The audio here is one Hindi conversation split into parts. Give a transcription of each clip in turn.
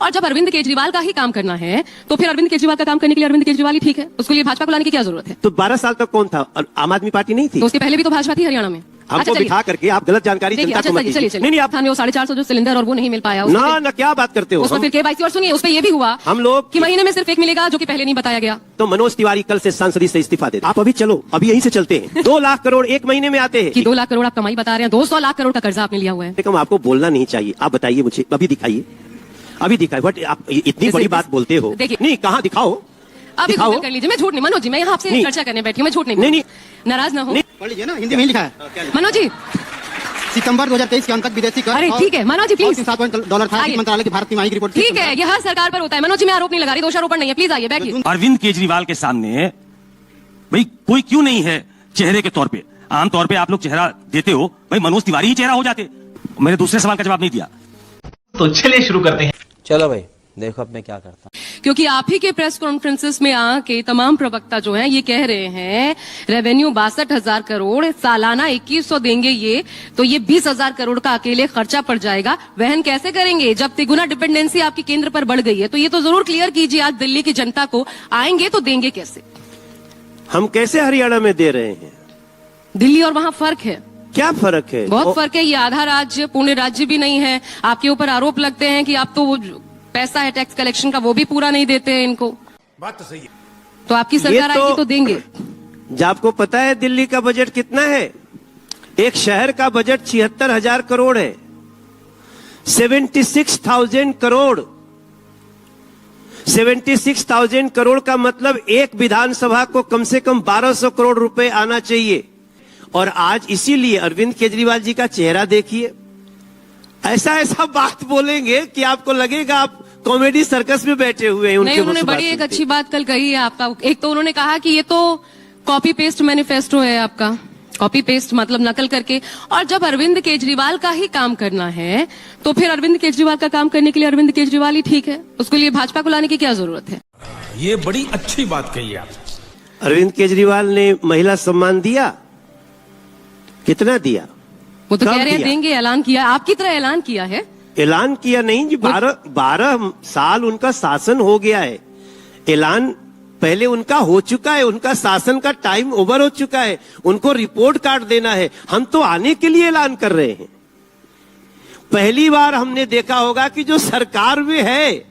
और जब अरविंद केजरीवाल का ही काम करना है तो फिर अरविंद केजरीवाल का काम करने के लिए अरविंद केजरीवाल ही ठीक है, उसके लिए भाजपा को लाने की क्या जरूरत है? तो 12 साल तक कौन था? आम आदमी पार्टी नहीं थी? तो उसके पहले भी तो भाजपा थी हरियाणा में। हमको बिठा करके आप गलत जानकारी जनता को मत दीजिए। चलिए नहीं, आप वो 450 जो सिलेंडर और वो नहीं मिल पाया ना, क्या बात करते हो? उसमें फिर केवाईसी और सुनिए, उसमें ये भी हुआ हम लोग कि महीने में सिर्फ एक मिलेगा जो कि पहले नहीं बताया गया। तो मनोज तिवारी कल से सांसद से इस्तीफा दे। आप अभी चलो, अभी यहीं से चलते हैं। 2 लाख करोड़ एक महीने में आते हैं कि 2 लाख करोड़ आप कमाई बता रहे हैं, 200 लाख करोड़ का कर्जा आपने लिया हुआ है। कम आपको बोलना नहीं चाहिए। आप बताइए मुझे, अभी दिखाइए, अभी दिखाइए। बट आप इतनी बड़ी बात बोलते हो, नहीं कहाँ दिखाओ, अभी कर लीजिए। मैं झूठ नहीं, मनोज जी मैं यहाँ आपसे चर्चा करने बैठी हूँ, मैं झूठ नहीं, नाराज ना हो। पढ़ लीजिए ना, हिंदी में लिखा है। मनोज जी सितंबर 2023 के अंत तक विदेशी कर, अरे ठीक है मनोज जी प्लीज, $7 था मंत्रालय की भारत तिमाही की रिपोर्ट। ठीक है, ये हर सरकार पर होता है मनोज जी, मैं आरोप नहीं लगा रही, दोषारोपण नहीं है, प्लीज आइए बैठिए। अरविंद केजरीवाल के सामने भाई कोई क्यों नहीं है चेहरे के तौर पे? आमतौर पे आप लोग चेहरा देते हो, भाई मनोज तिवारी ही चेहरा हो जाते। मेरे दूसरे सवाल का जवाब नहीं दिया। तो चलिए शुरू करते हैं। चलो भाई देखो अब मैं क्या करता हूं। क्योंकि आप ही के प्रेस कॉन्फ्रेंसेस में आके तमाम प्रवक्ता जो हैं ये कह रहे हैं रेवेन्यू 62,000 करोड़, सालाना 2100 देंगे ये, तो ये 20,000 करोड़ का अकेले खर्चा पड़ जाएगा। वहन कैसे करेंगे जब तिगुना डिपेंडेंसी आपकी केंद्र पर बढ़ गई है? तो ये तो जरूर क्लियर कीजिए आज दिल्ली की जनता को, आएंगे तो देंगे कैसे? हम कैसे हरियाणा में दे रहे हैं? दिल्ली और वहां फर्क है। क्या फर्क है? बहुत फर्क है। ये आधा राज्य पूर्ण राज्य भी नहीं है। आपके ऊपर आरोप लगते हैं कि आप तो वो पैसा है टैक्स कलेक्शन का वो भी पूरा नहीं देते हैं इनको। बात तो सही है। तो आपकी सरकार आएगी तो देंगे। जब आपको पता है दिल्ली का बजट कितना है? एक शहर का बजट 76,000 करोड़ है। 76,000 करोड़, 76,000 करोड़ का मतलब एक विधानसभा को कम से कम 1200 करोड़ रुपए आना चाहिए। और आज इसीलिए अरविंद केजरीवाल जी का चेहरा देखिए, ऐसा बात बोलेंगे कि आपको लगेगा आप कॉमेडी सर्कस में बैठे हुए हैं। नहीं, उन्होंने बड़ी एक अच्छी बात कल कही है आपका। एक तो उन्होंने कहा कि ये तो कॉपी पेस्ट मैनिफेस्टो है आपका, कॉपी पेस्ट मतलब नकल करके। और जब अरविंद केजरीवाल का ही काम करना है तो फिर अरविंद केजरीवाल का काम करने के लिए अरविंद केजरीवाल ही ठीक है, उसके लिए भाजपा को लाने की क्या जरूरत है? ये बड़ी अच्छी बात कही आप। अरविंद केजरीवाल ने महिला सम्मान दिया, कितना दिया? वो तो कह रहे हैं देंगे, ऐलान किया, आपकी तरह ऐलान किया है। ऐलान किया नहीं जी, 12 साल उनका शासन हो गया है। ऐलान पहले उनका हो चुका है, उनका शासन का टाइम ओवर हो चुका है, उनको रिपोर्ट कार्ड देना है। हम तो आने के लिए ऐलान कर रहे हैं। पहली बार हमने देखा होगा कि जो सरकार में है,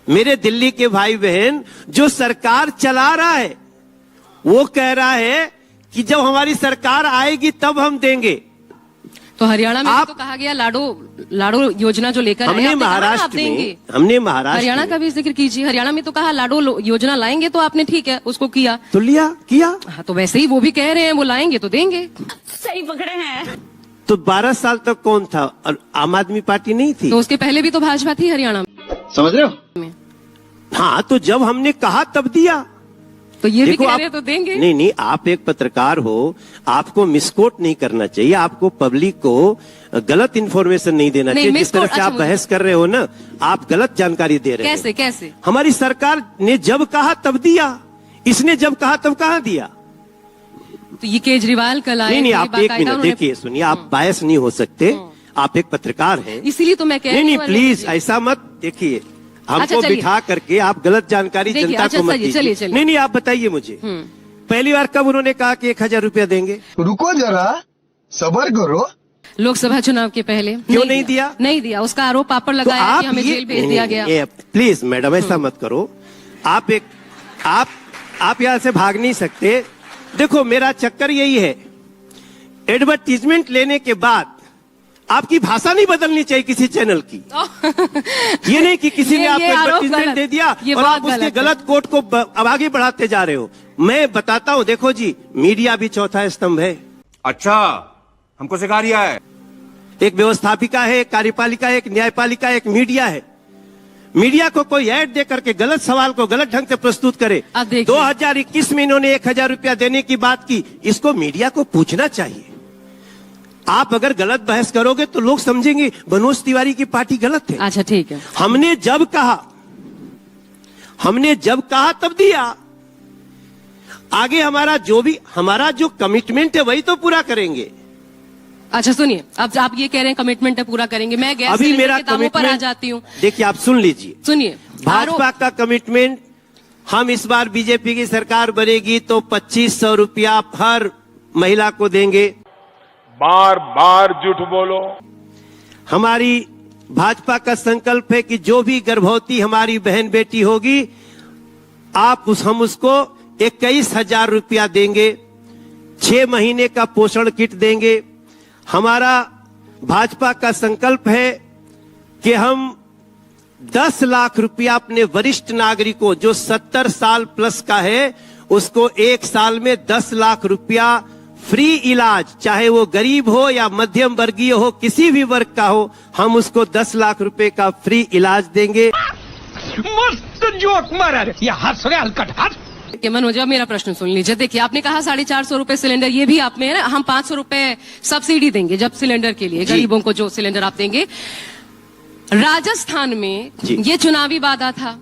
मेरे दिल्ली के भाई बहन, जो सरकार चला रहा है वो कह रहा है कि जब हमारी सरकार आएगी तब हम देंगे। तो हरियाणा में तो कहा गया लाडो योजना जो लेकर हमने महाराष्ट्र में, हमने महाराष्ट्र हरियाणा का भी जिक्र कीजिए। हरियाणा में तो कहा लाडो योजना लाएंगे, तो आपने ठीक है उसको किया, तो लिया किया। हाँ, तो वैसे ही वो भी कह रहे हैं वो लाएंगे तो देंगे। सही पकड़े हैं। तो 12 साल तक कौन था? और आम आदमी पार्टी नहीं थी? तो उसके पहले भी तो भाजपा थी हरियाणा में, समझ रहे हो? हाँ, तो जब हमने कहा तब दिया। तो ये भी कह रहे हैं तो देंगे। नहीं, आप एक पत्रकार हो, आपको मिसकोट नहीं करना चाहिए, आपको पब्लिक को गलत इन्फॉर्मेशन नहीं देना चाहिए। जिस तरह से आप बहस कर रहे हो ना, आप गलत जानकारी दे रहे हैं। कैसे? हमारी सरकार ने जब कहा तब दिया, इसने जब कहा तब कहाँ दिया? तो ये केजरीवाल कल आए। नहीं, आप एक मिनट देखिए, सुनिए, आप बायस नहीं हो सकते, आप एक पत्रकार हैं, इसीलिए तो मैं कह रही हूँ। नहीं, प्लीज ऐसा मत देखिए, हमको बिठा करके आप गलत जानकारी जनता को मत दीजिए। नहीं, आप बताइए मुझे, पहली बार कब उन्होंने कहा कि 1,000 रुपया देंगे? रुको जरा, सबर करो। लोकसभा चुनाव के पहले क्यों नहीं दिया? नहीं दिया, उसका आरोप पापड़ लगाया कि हमें जेल भेज दिया गया। प्लीज मैडम ऐसा मत करो। आप यहाँ से भाग नहीं सकते। देखो, मेरा चक्कर यही है, एडवर्टीजमेंट लेने के बाद आपकी भाषा नहीं बदलनी चाहिए किसी चैनल की। ये नहीं कि किसी ने आपको एडवर्टीजमेंट दे दिया और आप उसके गलत कोट को अब आगे बढ़ाते जा रहे हो। मैं बताता हूँ, देखो जी, मीडिया भी चौथा स्तंभ है। अच्छा, हमको सिखा रिया है। एक व्यवस्थापिका है, एक कार्यपालिका है, एक न्यायपालिका है, एक मीडिया है। मीडिया को कोई ऐड दे करके गलत सवाल को गलत ढंग से प्रस्तुत करे। 2021 में इन्होंने 1,000 रुपया देने की बात की, इसको मीडिया को पूछना चाहिए। आप अगर गलत बहस करोगे तो लोग समझेंगे मनोज तिवारी की पार्टी गलत है। अच्छा ठीक है, हमने जब कहा तब दिया। आगे हमारा जो कमिटमेंट है वही तो पूरा करेंगे। अच्छा सुनिए, अब आप ये कह रहे हैं कमिटमेंट है पूरा करेंगे, मैं गैस अभी सिलेंडर मेरा के दामों पर आ कमिटमेंट जाती हूँ। देखिए, आप सुन लीजिए, सुनिए, भाजपा का कमिटमेंट, हम इस बार बीजेपी की सरकार बनेगी तो 2500 रुपया हर महिला को देंगे। बार बार झूठ बोलो। हमारी भाजपा का संकल्प है कि जो भी गर्भवती हमारी बहन बेटी होगी, हम उसको 21,000 रुपया देंगे, 6 महीने का पोषण किट देंगे। हमारा भाजपा का संकल्प है कि हम 10 लाख रुपया अपने वरिष्ठ नागरिकों जो 70 साल प्लस का है, उसको 1 साल में 10 लाख रुपया फ्री इलाज, चाहे वो गरीब हो या मध्यम वर्गीय हो, किसी भी वर्ग का हो, हम उसको 10 लाख रुपए का फ्री इलाज देंगे। मस्त जोक मारा रे, ये हंस रहे हलकट हंस। कि मनोज, अब मेरा प्रश्न सुन लीजिए। देखिए, आपने कहा 450 रुपए सिलेंडर, ये भी आप में है ना, हम 500 रुपए सब्सिडी देंगे जब सिलेंडर के लिए, गरीबों को जो सिलेंडर आप देंगे। राजस्थान में ये चुनावी वादा था,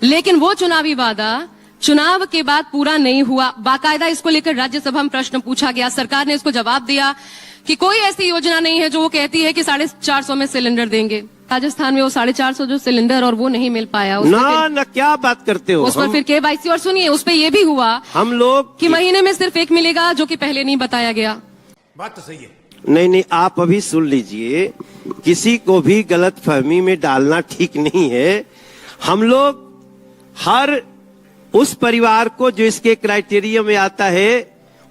लेकिन वो चुनावी वादा चुनाव के बाद पूरा नहीं हुआ। बाकायदा इसको लेकर राज्यसभा में प्रश्न पूछा गया, सरकार ने इसको जवाब दिया कि कोई ऐसी योजना नहीं है जो वो कहती है कि 450 में सिलेंडर देंगे। राजस्थान में वो 450 जो सिलेंडर और वो नहीं मिल पाया। ना क्या बात करते हो, उस पर फिर केवाईसी, और सुनिए उस पर ये भी हुआ हम लोग कि महीने में सिर्फ 1 मिलेगा, जो कि पहले नहीं बताया गया। बात तो सही है। नहीं, आप अभी सुन लीजिए, किसी को भी गलत फहमी में डालना ठीक नहीं है। हम लोग हर उस परिवार को जो इसके क्राइटेरिया में आता है,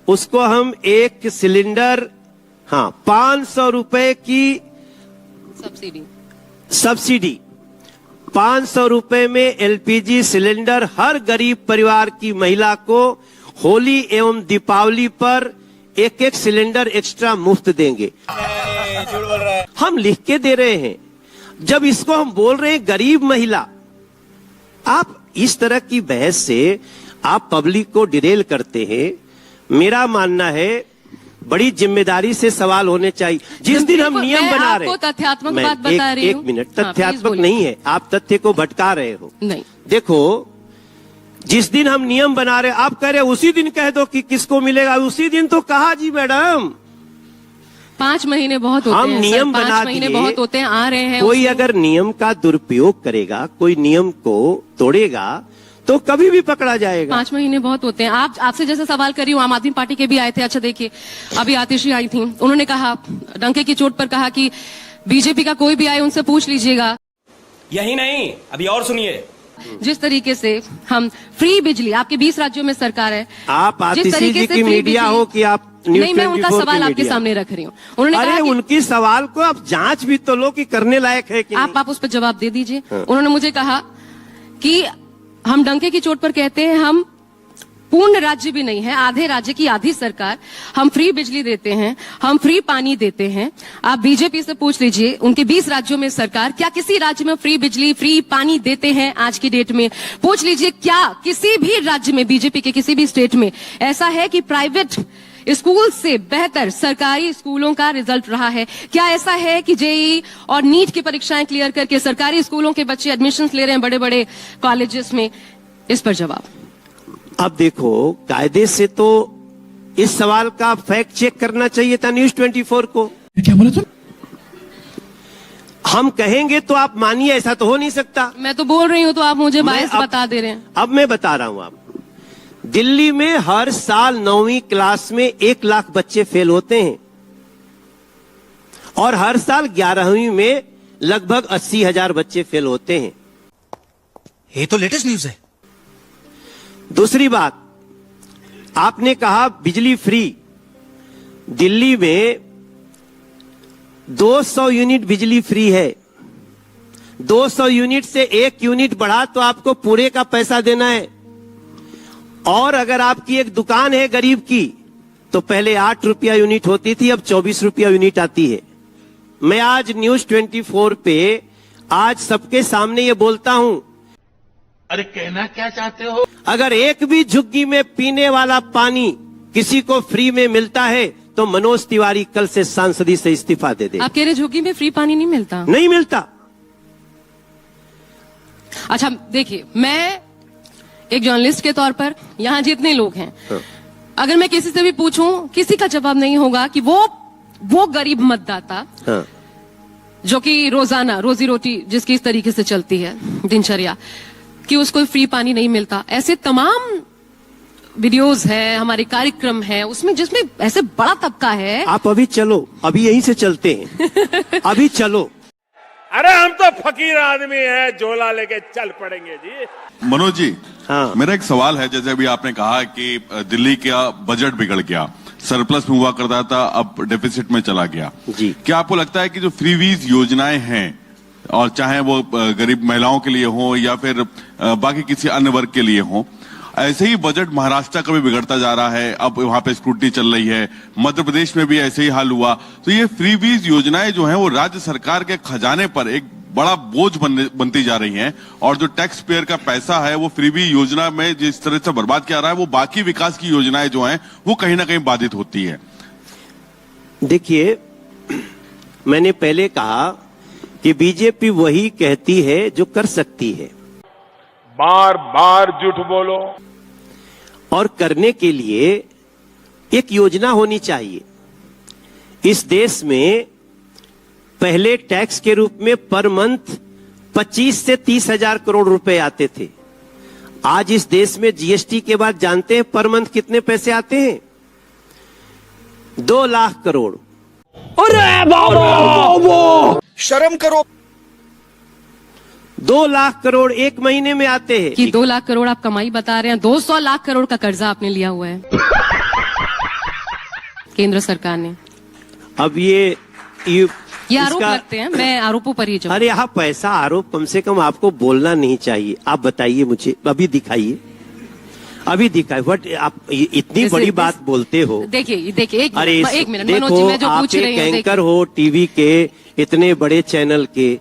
उसको हम एक सिलेंडर 500 रुपए की सब्सिडी 500 रुपए में एलपीजी सिलेंडर हर गरीब परिवार की महिला को होली एवं दीपावली पर एक सिलेंडर एक्स्ट्रा मुफ्त देंगे। हम लिख के दे रहे हैं। जब इसको हम बोल रहे हैं गरीब महिला, आप इस तरह की बहस से आप पब्लिक को डिरेल करते हैं। मेरा मानना है बड़ी जिम्मेदारी से सवाल होने चाहिए। जिस दिन हम नियम बना रहे हैं, तथ्यात्मक बात बता रही हूं। 1 मिनट, तथ्यात्मक नहीं है, आप तथ्य को भटका रहे हो। नहीं, देखो, जिस दिन हम नियम बना रहे, आप कह रहे उसी दिन कह दो कि किसको मिलेगा। उसी दिन तो कहा जी मैडम, 5 महीने बहुत होते हम हैं, नियम 5 बना महीने दिए, बहुत होते हैं, आ रहे हैं। कोई अगर नियम का दुरुपयोग करेगा, कोई नियम को तोड़ेगा, तो कभी भी पकड़ा जाएगा। 5 महीने बहुत होते हैं। आपसे जैसे सवाल कर रही हूँ, आम आदमी पार्टी के भी आए थे। अच्छा देखिए, अभी आतिशी आई थी, उन्होंने कहा, डंके की चोट पर कहा कि बीजेपी का कोई भी आए उनसे पूछ लीजिएगा। यही नहीं, अभी और सुनिए। जिस तरीके से हम फ्री बिजली, आपके 20 राज्यों में सरकार है, आप आतिशी जी की मीडिया हो कि आप न्यूज़ 24 नहीं, मैं उनका सवाल आपके सामने रख रही हूँ। उन्होंने अरे कहा कि उनकी सवाल को आप जांच भी तो लो कि करने लायक है कि आप उस पर जवाब दे दीजिए। उन्होंने मुझे कहा कि हम डंके की चोट पर कहते हैं, हम पूर्ण राज्य भी नहीं है, आधे राज्य की आधी सरकार, हम फ्री बिजली देते हैं, हम फ्री पानी देते हैं। आप बीजेपी से पूछ लीजिए, उनके 20 राज्यों में सरकार, क्या किसी राज्य में फ्री बिजली फ्री पानी देते हैं आज की डेट में? पूछ लीजिए, क्या किसी भी राज्य में, बीजेपी के किसी भी स्टेट में ऐसा है कि प्राइवेट स्कूल से बेहतर सरकारी स्कूलों का रिजल्ट रहा है? क्या ऐसा है कि जेईई और नीट की परीक्षाएं क्लियर करके सरकारी स्कूलों के बच्चे एडमिशन ले रहे हैं बड़े बड़े कॉलेजेस में? इस पर जवाब। अब देखो, कायदे से तो इस सवाल का फैक्ट चेक करना चाहिए था न्यूज़ 24 को। क्या बोला तुम? हम कहेंगे तो आप मानिए, ऐसा तो हो नहीं सकता। मैं तो बोल रही हूं तो आप मुझे बायस अब बता दे रहे हैं। अब मैं बता रहा हूं आपको, दिल्ली में हर साल 9वीं क्लास में 1 लाख बच्चे फेल होते हैं और हर साल 11वीं में लगभग 80,000 बच्चे फेल होते हैं। ये तो लेटेस्ट न्यूज है। दूसरी बात, आपने कहा बिजली फ्री। दिल्ली में 200 यूनिट बिजली फ्री है। 200 यूनिट से 1 यूनिट बढ़ा तो आपको पूरे का पैसा देना है। और अगर आपकी एक दुकान है गरीब की, तो पहले 8 रुपया यूनिट होती थी, अब 24 रुपया यूनिट आती है। मैं आज न्यूज़ 24 पे आज सबके सामने ये बोलता हूं, अरे कहना क्या चाहते हो? अगर एक भी झुग्गी में पीने वाला पानी किसी को फ्री में मिलता है तो मनोज तिवारी कल से सांसदी से इस्तीफा दे दे। आप कह रहे झुग्गी में फ्री पानी नहीं मिलता? नहीं मिलता। अच्छा देखिए, मैं एक जर्नलिस्ट के तौर पर, यहाँ जितने लोग हैं, अगर मैं किसी से भी पूछूं, किसी का जवाब नहीं होगा कि वो वो गरीब मतदाता हाँ। जो कि रोजाना रोजी रोटी जिसकी इस तरीके से चलती है दिनचर्या, कि उसको फ्री पानी नहीं मिलता, ऐसे तमाम वीडियोस है, हमारे कार्यक्रम है, उसमें जिसमें ऐसे बड़ा तबका है। आप अभी चलो, अभी यहीं से चलते हैं, अभी चलो। अरे हम तो फकीर आदमी है, झोला लेके चल पड़ेंगे जी। मनोज जी, हाँ। मेरा एक सवाल है। जैसे अभी आपने कहा कि दिल्ली का बजट बिगड़ गया, सरप्लस में हुआ करता था, अब डेफिसिट में चला गया जी। क्या आपको लगता है कि जो फ्रीवीज योजनाएं हैं, और चाहे वो गरीब महिलाओं के लिए हो या फिर बाकी किसी अन्य वर्ग के लिए हो, ऐसे ही बजट महाराष्ट्र का भी बिगड़ता जा रहा है, अब वहां पे स्क्रूटनी चल रही है, मध्य प्रदेश में भी ऐसे ही हाल हुआ, तो ये फ्रीवीज योजनाएं जो हैं वो राज्य सरकार के खजाने पर एक बड़ा बोझ बनती जा रही हैं, और जो टैक्स पेयर का पैसा है वो फ्रीवी योजना में जिस तरह से बर्बाद किया रहा है, वो बाकी विकास की योजनाएं जो हैं वो कहीं ना कहीं बाधित होती है। देखिए, मैंने पहले कहा कि बीजेपी वही कहती है जो कर सकती है, बार बार झूठ बोलो। और करने के लिए एक योजना होनी चाहिए। इस देश में पहले टैक्स के रूप में पर मंथ 25 से 30 हजार करोड़ रुपए आते थे। आज इस देश में जीएसटी के बाद जानते हैं पर मंथ कितने पैसे आते हैं? 2 लाख करोड़। अरे बाबा, शर्म करो। 2 लाख करोड़ एक महीने में आते हैं। कि 2 लाख करोड़ आप कमाई बता रहे हैं, 200 लाख करोड़ का कर्जा आपने लिया हुआ है केंद्र सरकार ने। अब ये आरोप लगते हैं, मैं आरोपों पर ही जाऊं। अरे आप पैसा आरोप कम से कम आपको बोलना नहीं चाहिए। आप बताइए मुझे, अभी दिखाइए, अभी दिखाइए। बट आप इतनी बड़ी बात बोलते हो। देखिए एक मिनट देखो, मनोज जी, मैं जो पूछ आप रही एक हूँ, एंकर हो टीवी के, इतने बड़े चैनल के,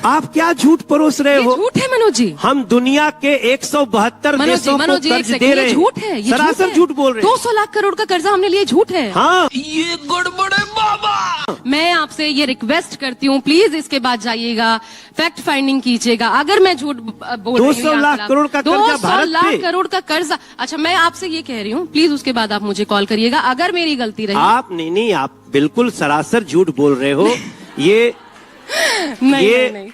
आप क्या झूठ परोस रहे हो? झूठ है मनोज जी। हम दुनिया के 172 देशों को कर्ज दे रहे हैं। झूठ है, ये सरासर झूठ बोल रहे हैं। 200 लाख करोड़ का कर्जा हमने लिया, झूठ है। हाँ, ये गड़बड़ है बाबा। मैं आपसे ये रिक्वेस्ट करती हूँ, प्लीज इसके बाद जाइएगा, फैक्ट फाइंडिंग कीजिएगा। अगर मैं झूठ बोल रही हूँ, 200 लाख करोड़ का कर्जा 200 भारत लाख पे। करोड़ का कर्जा। अच्छा, मैं आपसे ये कह रही हूँ, प्लीज उसके बाद आप मुझे कॉल करिएगा अगर मेरी गलती रही। आप नहीं, आप बिल्कुल सरासर झूठ बोल रहे हो। ये नहीं।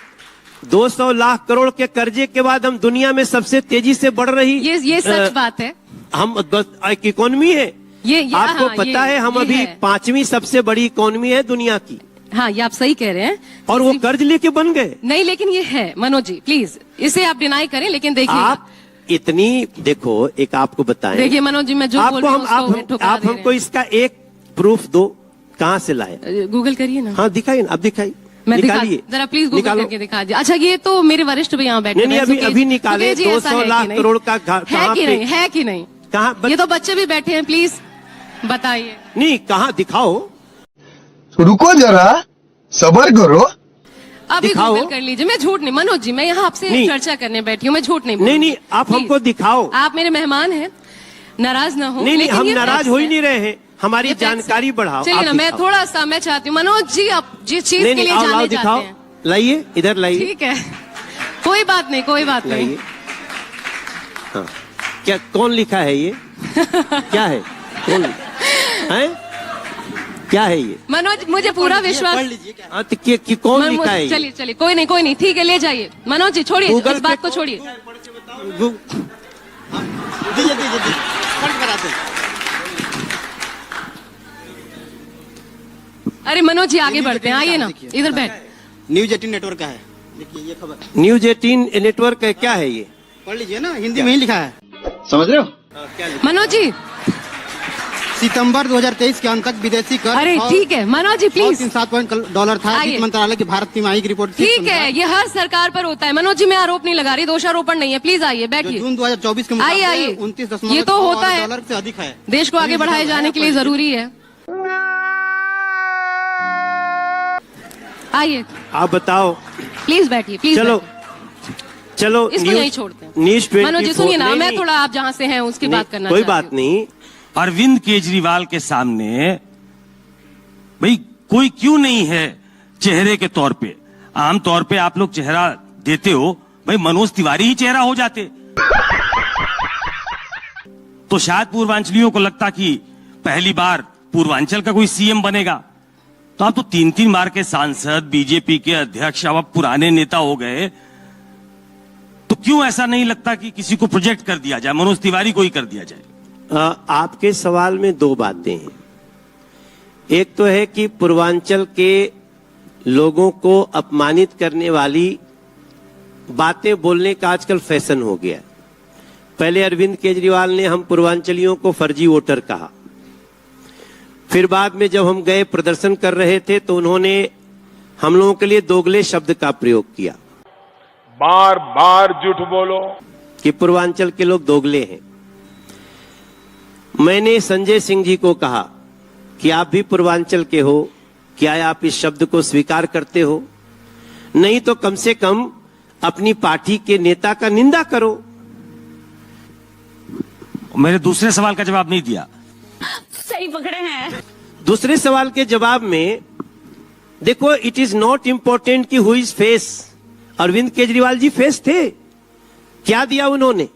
200 लाख करोड़ के कर्जे के बाद हम दुनिया में सबसे तेजी से बढ़ रही ये सच बात है। हम एक इकोनॉमी है। ये आपको हाँ, पता है हम अभी 5वीं सबसे बड़ी इकोनॉमी है दुनिया की। हाँ, ये आप सही कह रहे हैं। और वो कर्ज लेके बन गए। नहीं, लेकिन ये है मनोज जी, प्लीज इसे आप डिनाई करें, लेकिन देखिए आप इतनी देखो, एक आपको बताएं। देखिए मनोज जी, मैं जो बोल रही हूँ उसको ठुकरा आप दे रहे हमको इसका एक प्रूफ दो, कहाँ से लाए? हैं। गूगल करिए ना। हाँ दिखाइए ना, अब दिखाइए, मैं निकालिए जरा प्लीज गूगल करके दिखा दीजिए। अच्छा, ये तो मेरे वरिष्ठ भी यहाँ बैठे नहीं, अभी निकाले। 200 लाख करोड़ का है कि नहीं? कहाँ? ये तो बच्चे भी बैठे हैं, प्लीज बताइए। नहीं, कहाँ दिखाओ। रुको जरा, सबर करो। अभी दिखाओ। गूगल कर लीजिए। मैं झूठ नहीं मनोज जी, मैं यहाँ आपसे नहीं। चर्चा करने बैठी हूँ, मैं झूठ नहीं नहीं, आप हमको दिखाओ। आप मेरे मेहमान हैं, नाराज ना हो। नहीं, हम ये नाराज facts हो ही है। नहीं रहे हैं, हमारी ये facts जानकारी है। बढ़ाओ। चलिए आप ना, मैं दिखाओ। थोड़ा सा मैं चाहती हूँ मनोज जी, आप जिस चीज के लिए आओ, जाने जाते दिखाओ, हैं, लाइए, इधर लाइए, ठीक है, कोई बात नहीं, कोई बात नहीं। लाइए। हाँ, क्या कौन लिखा है ये? क्या है? कौन है? क्या है ये? मनोज, मुझे पूरा विश्वास। हाँ, तो कौन लिखा है ये? चलिए, कोई नहीं, ठीक है, ले जाइए मनोज जी, छोड़िए गूगल इस बात पे को, छोड़िए। दीजिए पढ़ कर आते हैं। अरे मनोज जी, आगे बढ़ते हैं, आइए ना, इधर बैठ। न्यूज 18 नेटवर्क का है, देखिए ये खबर। न्यूज 18 नेटवर्क है, क्या है ये? पढ़ लीजिए ना, हिंदी में ही लिखा है। समझ रहे हो? मनोज जी, सितंबर 2023 के अंत तक विदेशी कर अरे ठीक है मनोज जी, प्लीज। $7 था। आइए। वित्त मंत्रालय की भारत तिमाही की रिपोर्ट थी। ठीक है, ये हर सरकार पर होता है मनोज जी, मैं आरोप नहीं लगा रही, दोषारोपण नहीं है, प्लीज आइए, जो बैठिए। जून 2024 के आइए, मुकाबले आइए। 29.6 ये तो होता है। डॉलर से अधिक है। देश को आगे बढ़ाए जाने के लिए जरूरी है। आइए, आप बताओ। प्लीज बैठिए, प्लीज चलो बैठिए। चलो, इसको यही छोड़ते हैं। न्यूज मनोज जी सुनिए ना, मैं थोड़ा आप जहाँ से हैं उसकी बात करना कोई चाहती बात हूँ। नहीं। अरविंद केजरीवाल के सामने भाई कोई क्यों नहीं है चेहरे के तौर पे? आम तौर पे आप लोग चेहरा देते हो, भाई मनोज तिवारी ही चेहरा हो जाते तो शायद पूर्वांचलियों को लगता कि पहली बार पूर्वांचल का कोई सीएम बनेगा। तो आप तो 3-3 बार के सांसद, बीजेपी के अध्यक्ष, अब आप पुराने नेता हो गए, तो क्यों ऐसा नहीं लगता कि किसी को प्रोजेक्ट कर दिया जाए, मनोज तिवारी को ही कर दिया जाए? आपके सवाल में दो बातें हैं। एक तो है कि पूर्वांचल के लोगों को अपमानित करने वाली बातें बोलने का आजकल फैशन हो गया। पहले अरविंद केजरीवाल ने हम पूर्वांचलियों को फर्जी वोटर कहा, फिर बाद में जब हम गए प्रदर्शन कर रहे थे तो उन्होंने हम लोगों के लिए दोगले शब्द का प्रयोग किया। बार बार झूठ बोलो कि पूर्वांचल के लोग दोगले हैं। मैंने संजय सिंह जी को कहा कि आप भी पूर्वांचल के हो, क्या आप इस शब्द को स्वीकार करते हो? नहीं तो कम से कम अपनी पार्टी के नेता का निंदा करो। मेरे दूसरे सवाल का जवाब नहीं दिया। सही पकड़े हैं। दूसरे सवाल के जवाब में देखो, इट इज नॉट इंपॉर्टेंट कि who is face. Arvind Kejriwal ji face थे। क्या दिया उन्होंने?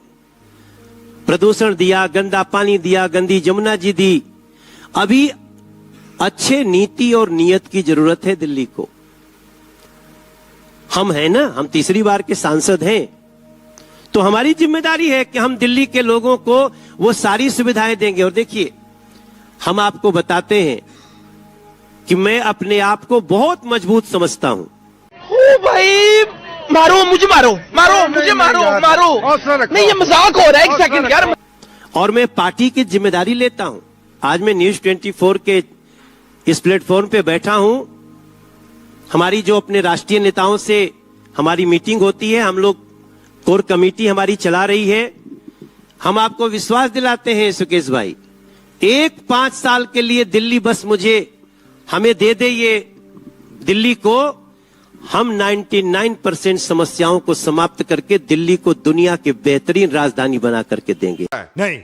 प्रदूषण दिया, गंदा पानी दिया, गंदी जमुना जी दी। अभी अच्छे नीति और नियत की जरूरत है दिल्ली को। हम हैं ना, हम तीसरी बार के सांसद हैं, तो हमारी जिम्मेदारी है कि हम दिल्ली के लोगों को वो सारी सुविधाएं देंगे। और देखिए, हम आपको बताते हैं कि मैं अपने आप को बहुत मजबूत समझता हूं। ओ भाई, मारो मुझे, मारो मारो मुझे, मारो मारो। नहीं, ये मजाक हो रहा है, एक सेकंड यार। और मैं पार्टी की जिम्मेदारी लेता हूं। आज मैं न्यूज 24 के इस प्लेटफॉर्म पे बैठा हूं। हमारी जो अपने राष्ट्रीय नेताओं से हमारी मीटिंग होती है, हम लोग कोर कमेटी हमारी चला रही है। हम आपको विश्वास दिलाते हैं सुकेश भाई, 5 साल के लिए दिल्ली बस मुझे हमें दे दे, ये दिल्ली को हम 99% समस्याओं को समाप्त करके दिल्ली को दुनिया के बेहतरीन राजधानी बना करके देंगे। नहीं